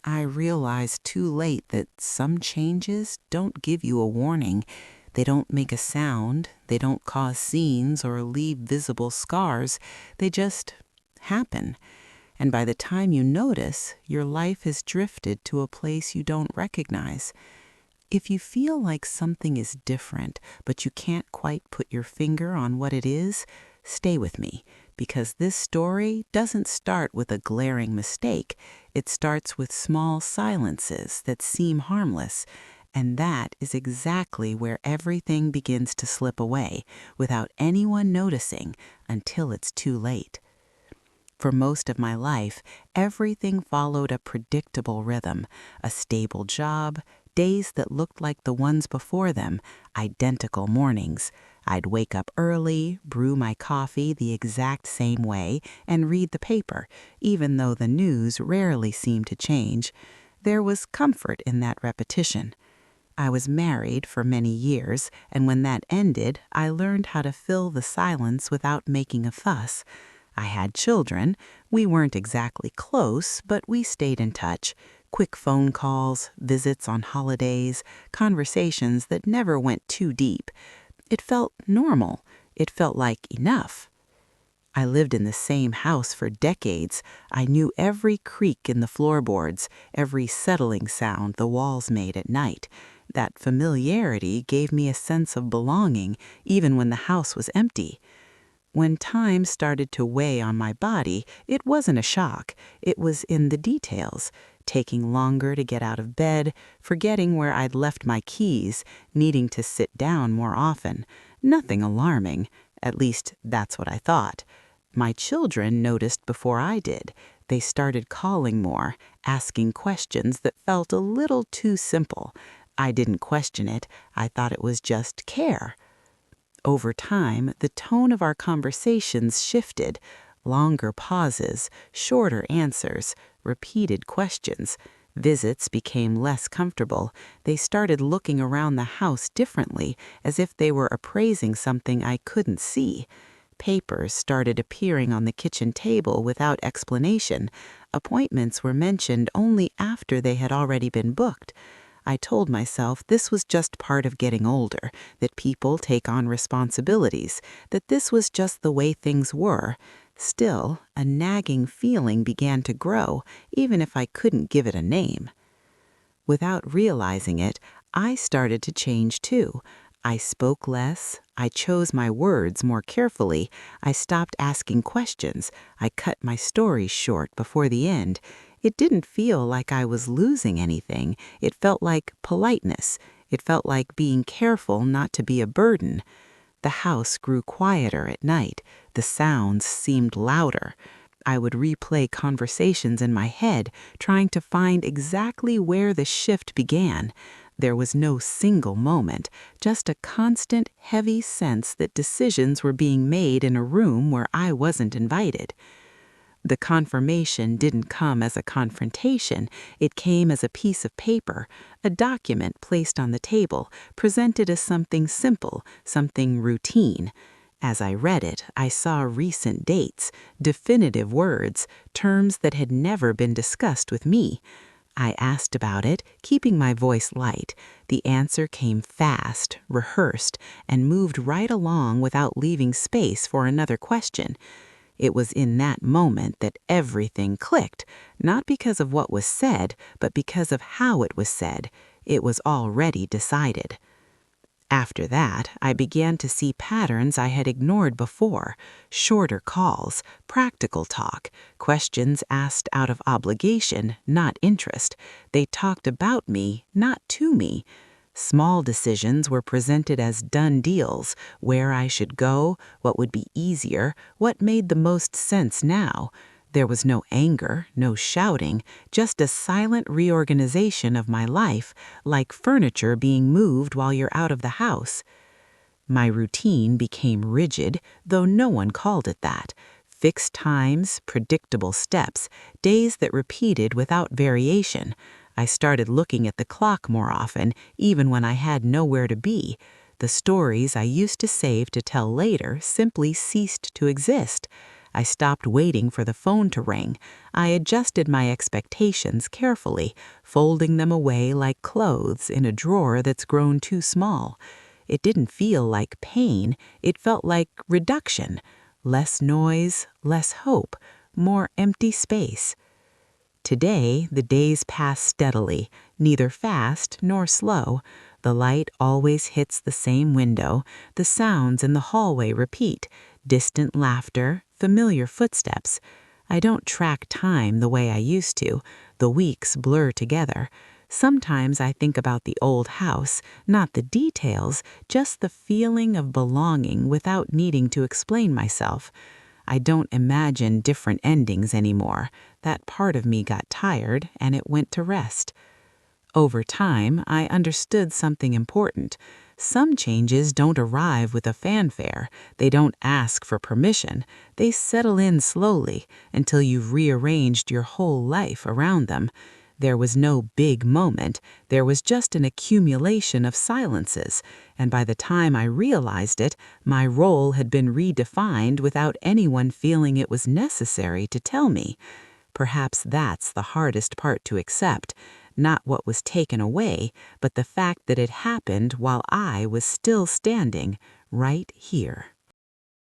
I realized too late that some changes don't give you a warning. They don't make a sound, they don't cause scenes or leave visible scars. They just happen. And by the time you notice, your life has drifted to a place you don't recognize. If you feel like something is different, but you can't quite put your finger on what it is, stay with me, because this story doesn't start with a glaring mistake. It starts with small silences that seem harmless, and that is exactly where everything begins to slip away without anyone noticing until it's too late. For most of my life, everything followed a predictable rhythm, a stable job, days that looked like the ones before them, identical mornings. I'd wake up early, brew my coffee the exact same way, and read the paper, even though the news rarely seemed to change. There was comfort in that repetition. I was married for many years, and when that ended, I learned how to fill the silence without making a fuss. I had children. We weren't exactly close, but we stayed in touch. Quick phone calls, visits on holidays, conversations that never went too deep. It felt normal. It felt like enough. I lived in the same house for decades. I knew every creak in the floorboards, every settling sound the walls made at night. That familiarity gave me a sense of belonging, even when the house was empty. When time started to weigh on my body, it wasn't a shock. It was in the details, taking longer to get out of bed, forgetting where I'd left my keys, needing to sit down more often. Nothing alarming. At least, that's what I thought. My children noticed before I did. They started calling more, asking questions that felt a little too simple. I didn't question it. I thought it was just care. Over time, the tone of our conversations shifted. Longer pauses, shorter answers, repeated questions. Visits became less comfortable. They started looking around the house differently, as if they were appraising something I couldn't see. Papers started appearing on the kitchen table without explanation. Appointments were mentioned only after they had already been booked. I told myself this was just part of getting older, that people take on responsibilities, that this was just the way things were. Still, a nagging feeling began to grow, even if I couldn't give it a name. Without realizing it, I started to change too. I spoke less. I chose my words more carefully. I stopped asking questions. I cut my stories short before the end. It didn't feel like I was losing anything. It felt like politeness. It felt like being careful not to be a burden. The house grew quieter at night. The sounds seemed louder. I would replay conversations in my head, trying to find exactly where the shift began. There was no single moment, just a constant, heavy sense that decisions were being made in a room where I wasn't invited. The confirmation didn't come as a confrontation. It came as a piece of paper, a document placed on the table, presented as something simple, something routine. As I read it, I saw recent dates, definitive words, terms that had never been discussed with me. I asked about it, keeping my voice light. The answer came fast, rehearsed, and moved right along without leaving space for another question. It was in that moment that everything clicked, not because of what was said, but because of how it was said. It was already decided. After that, I began to see patterns I had ignored before: shorter calls, practical talk, questions asked out of obligation, not interest. They talked about me, not to me. Small decisions were presented as done deals: where I should go, what would be easier, what made the most sense now. There was no anger, no shouting, just a silent reorganization of my life, like furniture being moved while you're out of the house. My routine became rigid, though no one called it that. Fixed times, predictable steps, days that repeated without variation. I started looking at the clock more often, even when I had nowhere to be. The stories I used to save to tell later simply ceased to exist. I stopped waiting for the phone to ring. I adjusted my expectations carefully, folding them away like clothes in a drawer that's grown too small. It didn't feel like pain, it felt like reduction. Less noise, less hope, more empty space. Today, the days pass steadily, neither fast nor slow. The light always hits the same window, the sounds in the hallway repeat, distant laughter, familiar footsteps. I don't track time the way I used to. The weeks blur together. Sometimes I think about the old house, not the details, just the feeling of belonging without needing to explain myself. I don't imagine different endings anymore. That part of me got tired and it went to rest. Over time, I understood something important. Some changes don't arrive with a fanfare. They don't ask for permission. They settle in slowly until you've rearranged your whole life around them. There was no big moment. There was just an accumulation of silences. And by the time I realized it, my role had been redefined without anyone feeling it was necessary to tell me. Perhaps that's the hardest part to accept. Not what was taken away, but the fact that it happened while I was still standing right here.